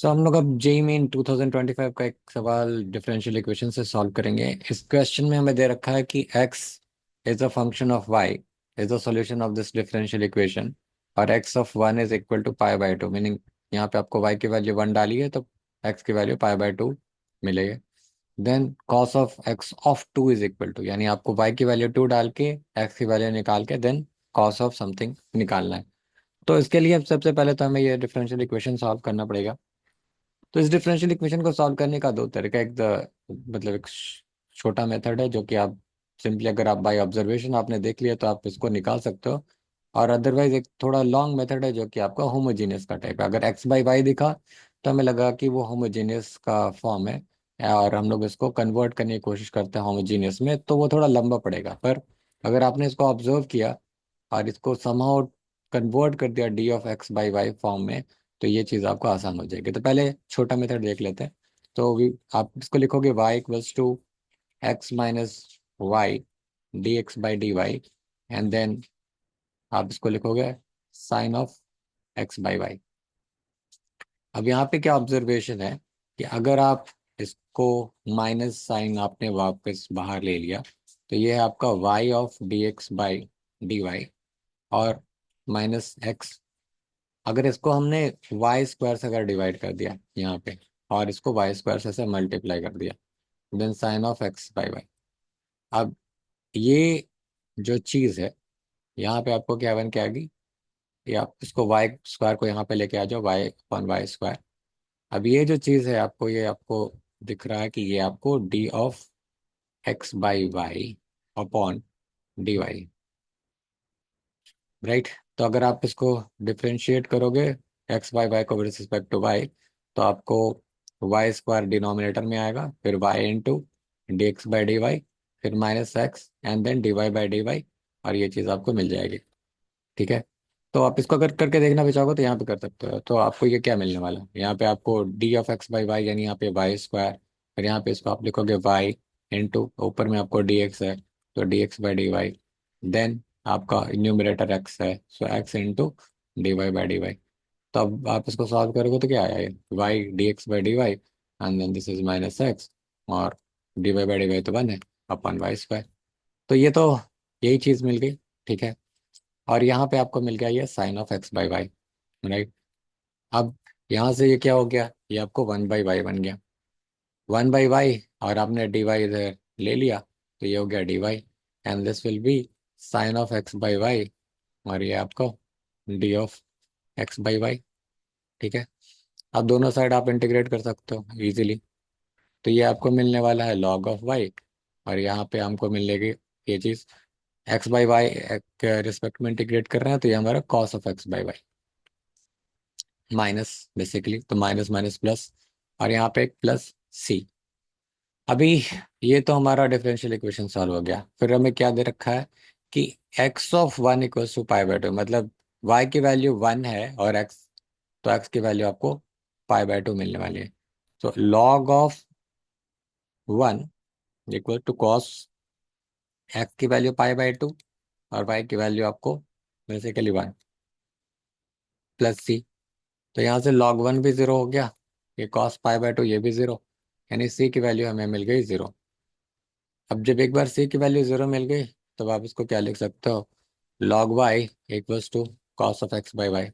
हम लोग अब जेई मेन 2025 का एक सवाल डिफरेंशियल इक्वेशन से सॉल्व करेंगे। इस क्वेश्चन में हमें दे रखा है कि x is a function of y is the solution of this differential equation और x of 1 is equal to pi by two. Meaning यहाँ पे आपको y की वैल्यू 1 डाली है तो x की वैल्यू पाई बाय टू मिलेगी। Then cos of x of 2 is equal to, यानी आपको y की वैल्यू 2 डाल के x की वैल्यू निकाल के देन cos ऑफ समथिंग निकालना है। तो इसके लिए सबसे पहले तो हमें ये डिफरेंशियल इक्वेशन सॉल्व करना पड़ेगा। तो इस डिफरेंशियल इक्वेशन को सॉल्व करने का दो तरीका, मतलब एक छोटा मेथड है जो कि आप सिंपली, अगर आप बाय ऑब्जर्वेशन आपने देख लिया तो आप इसको निकाल सकते हो। और अदरवाइज एक थोड़ा लॉन्ग मेथड है जो कि आपका होमोजीनियस का टाइप है। अगर एक्स बाई वाई दिखा तो हमें लगा कि वो होमोजीनियस का फॉर्म है और हम लोग इसको कन्वर्ट करने की कोशिश करते हैं होमोजीनियस में, तो वो थोड़ा लंबा पड़ेगा। पर अगर आपने इसको ऑब्जर्व किया और इसको समहाउ कन्वर्ट कर दिया d of x by y form में, तो ये चीज़ आपको आसान हो जाएगी। तो पहले छोटा मेथड देख लेते हैं। तो आप इसको लिखोगे y equals to x minus y d x by d y, and then आप इसको लिखोगे sine of x by y. अब यहाँ पे क्या ऑब्जर्वेशन है कि अगर आप इसको माइनस साइन आपने वापस बाहर ले लिया तो ये है आपका y of d x by d y और माइनस एक्स। अगर इसको हमने वाई स्क्वायर से अगर डिवाइड कर दिया यहाँ पे और इसको वाई स्क्वायर से मल्टीप्लाई कर दिया, then sine of x by y. अब ये जो चीज़ है यहाँ पे आपको क्या बन के आएगी, ये आप इसको वाई स्क्वायर को यहाँ पे लेके आ जाओ, वाई अपॉन वाई स्क्वायर। अब ये जो चीज़ है आपको, ये आपको दिख रहा है कि ये आपको d of x by y upon d y, right. तो अगर आप इसको डिफ्रेंशिएट करोगे एक्स बाई वाई को विद रिस्पेक्ट टू वाई, तो आपको वाई स्क्वायर डिनोमिनेटर में आएगा, फिर y into d x by d y, फिर minus x and then d y by d y, और ये चीज़ आपको मिल जाएगी। ठीक है। तो आप इसको अगर करके देखना भी चाहोगे तो यहाँ पे कर सकते हो। तो आपको ये क्या मिलने वाला है, यहाँ पे आपको d of x by y, यानी यहाँ पे वाई स्क्वायर, फिर यहाँ पे इसको आप लिखोगे वाई इंटू ऊपर में आपको डी एक्स है तो d x by d y, then आपका न्यूमरेटर एक्स है so x into d y by d y. तो अब आप इसको सॉल्व करोगे तो क्या आया, ये y d x by d y and then this is minus x, और d y by d y तो 1 है अपन वाई स्क्वायर। तो ये तो यही चीज़ मिल गई। ठीक है। और यहाँ पे आपको मिल गया ये sine of x by y, right. अब यहाँ से ये क्या हो गया, ये आपको 1/y बन गया, 1/y, और आपने डी वाई इधर ले लिया तो ये हो गया d y, and this will be sine of x by y, और ये आपको d of x by y. ठीक है। अब दोनों साइड आप इंटीग्रेट कर सकते हो इजीली। तो ये आपको मिलने वाला है लॉग ऑफ वाई, और यहाँ पे हमको मिलेगी ये चीज़ एक्स बाई वाई के रिस्पेक्ट में इंटीग्रेट कर रहे हैं तो ये हमारा cos of x by y minus, basically तो माइनस माइनस प्लस, और यहाँ पे एक प्लस सी। अभी ये तो हमारा डिफरेंशियल इक्वेशन सॉल्व हो गया। फिर हमें क्या दे रखा है कि x of 1 equals to pi by two, मतलब वाई की वैल्यू 1 है और एक्स, तो एक्स की वैल्यू आपको पाई बाय टू मिलने वाली है। तो log of 1 equal to cos x की वैल्यू पाई बाय टू और वाई की वैल्यू आपको बेसिकली 1 प्लस सी। तो यहाँ से log 1 भी 0 हो गया, ये cos पाई बाय टू ये भी 0, यानी c की वैल्यू हमें मिल गई 0। अब जब एक बार c की वैल्यू 0 मिल गई तब आप इसको क्या लिख सकते हो, log y equals to cos of x by y.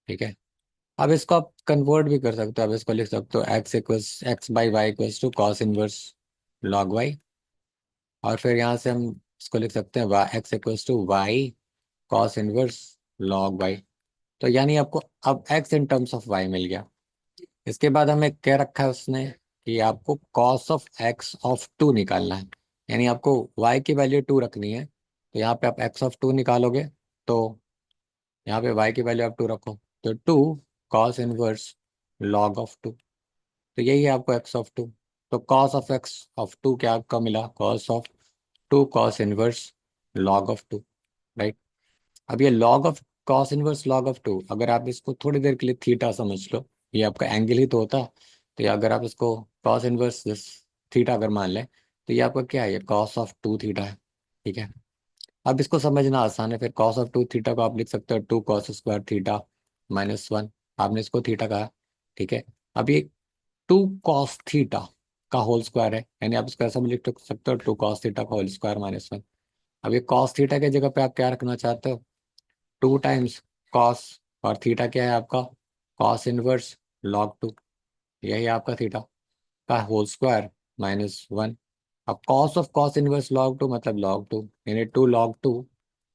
ठीक है। अब इसको आप कन्वर्ट भी कर सकते हो, अब इसको लिख सकते हो x equals x by y equals to cos inverse log y, और फिर यहाँ से हम इसको लिख सकते हैं x equals to y cos inverse log y. तो यानी आपको अब x in terms of y मिल गया। इसके बाद हमें क्या रखा है उसने कि आपको cos of x of two निकालना है, यानी आपको y की वैल्यू 2 रखनी है। तो यहाँ पे आप एक्स ऑफ टू निकालोगे तो यहाँ पे y की वैल्यू आप 2 रखो, तो 2 कॉस इनवर्स लॉग ऑफ 2। तो यही है आपको एक्स ऑफ 2। तो कॉस ऑफ एक्स ऑफ 2 क्या आपका मिला, cos of 2 cos inverse log of 2, right. अब ये log of cos inverse log of 2, अगर आप इसको थोड़ी देर के लिए थीटा समझ लो, ये आपका एंगल ही तो होता। तो ये अगर आप इसको कॉस इनवर्स थीटा अगर मान लें तो ये आपका क्या है, ये कॉस ऑफ 2 थीटा है। ठीक है। अब इसको समझना आसान है, फिर कॉस ऑफ 2 थीटा को आप लिख सकते हो 2 कॉस स्क्वायर थीटा माइनस 1, आपने इसको थीटा कहा। ठीक है। अब ये 2 cos थीटा का होल स्क्वायर है, यानी आप इसको ऐसा भी लिख सकते हो 2 cos थीटा का होल स्क्वायर -1। अब ये कॉस थीटा की जगह पे आप क्या रखना चाहते हो, 2 टाइम्स कॉस, और थीटा क्या है आपका, cos 1 log 2, यही आपका थीटा का होल स्क्वायर -1। अब cos 1 log 2 मतलब log 2, यानी 2 log 2,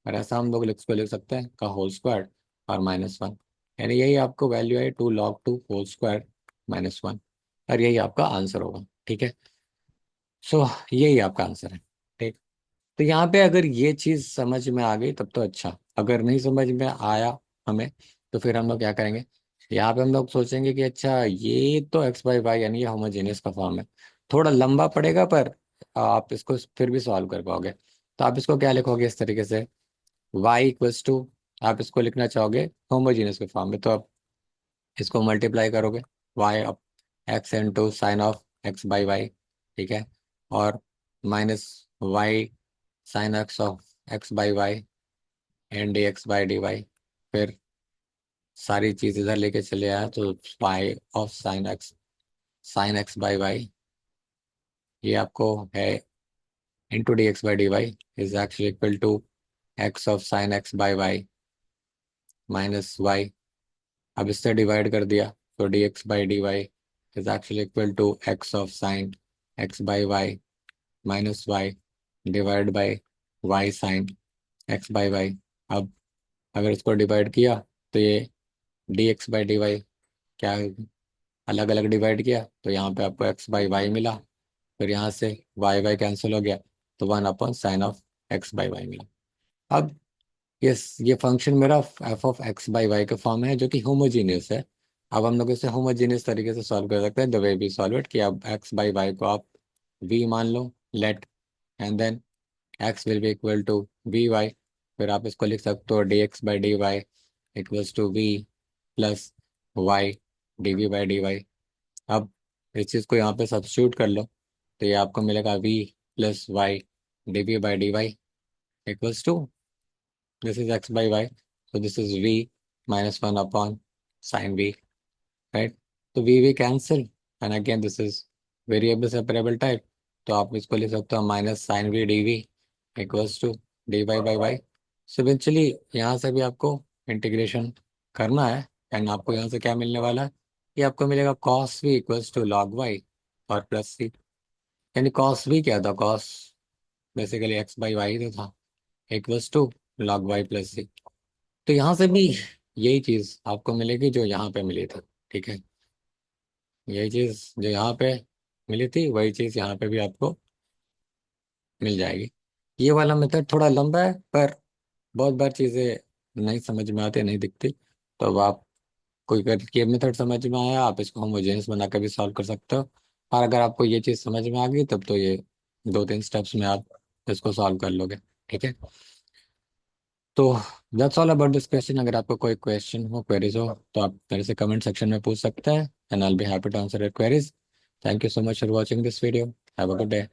और ऐसा हम लोग इसको लिख सकते हैं का होल स्क्वायर और -1, यानी यही आपको वैल्यू है 2 log 2 होल स्क्वायर -1, और यही आपका आंसर होगा। ठीक है, सो यही आपका आंसर है। ठीक, तो यहाँ पे अगर ये चीज समझ में आ गई तब तो अच्छा, अगर नहीं समझ में आया हमें, तो फिर हम लोग क्या करेंगे, यहाँ पे हम लोग सोचेंगे कि अच्छा ये तो x/y यानी ये होमोजेनियस का फॉर्म है, थोड़ा लंबा पड़ेगा पर आप इसको फिर भी सॉल्व कर पाओगे। तो आप इसको क्या लिखोगे इस तरीके से, y = आप इसको लिखना चाहोगे होमोजेनियस के फॉर्म में, तो आप इसको मल्टीप्लाई करोगे y up x into sine of x/y, ठीक है, और -y sine x of x/y and dx/dy, फिर सारी चीज इधर लेके चले आया तो y ऑफ साइन x/y, ये आपको है into dx/dy is actually equal to x of sine x/y -y। अब इससे डिवाइड कर दिया तो dx/dy is actually equal to x of sine x/y -y divide by y sine x/y। अब अगर इसको डिवाइड किया तो ये dx/dy क्या, अलग अलग डिवाइड किया तो यहाँ पे आपको x/y मिला, फिर यहाँ से y कैंसिल हो गया, तो 1/sin ऑफ x/y मिला। अब ये फंक्शन मेरा f(x/y) के फॉर्म में है जो कि होमोजीनियस है। अब हम लोग इसे होमोजीनियस तरीके से सॉल्व कर सकते हैं, the way we solve it, कि अब x/y को आप v मान लो, let, and then x will be equal to vy, फिर आप इसको लिख सकते हो dx/dy equals to v plus y dv/dy। अब इस चीज़ को यहाँ पे सब्स्टिट्यूट कर लो, तो ये आपको मिलेगा v plus y dv/dy equals to, this is x/y, so this is v -1/sin v, right. तो v cancel, and again this is variable separable type, तो आप इसको लिख सकते हो -sin v dv equals to dy/y। So eventually यहाँ से भी आपको इंटीग्रेशन करना है, एंड आपको यहाँ से क्या मिलने वाला है, ये आपको मिलेगा cos v equals to log y और प्लस c, यानी cos v क्या था, cos बेसिकली x/y तो था, equals to log y plus c। तो यहाँ से भी यही चीज आपको मिलेगी जो यहाँ पे मिली थी। ठीक है, यही चीज जो यहाँ पे मिली थी वही चीज यहाँ पे भी आपको मिल जाएगी। ये वाला मेथड थोड़ा लंबा है, पर बहुत बार चीजें नहीं समझ में आती, नहीं दिखती, तो अब आप कोई अगर ये मेथड समझ में आया, आप इसको होमोजेनियस बना के भी सॉल्व कर सकते हो, और अगर आपको ये चीज समझ में आ गई तब तो ये 2-3 स्टेप्स में आप इसको सॉल्व कर लोगे। ठीक है, तो that's all about this question. अगर आपको कोई क्वेश्चन हो, क्वेरीज हो, तो आप मेरे से कमेंट सेक्शन में पूछ सकते हैं, and I will be happy to answer your queries. Thank you so much for watching this video, have a good day.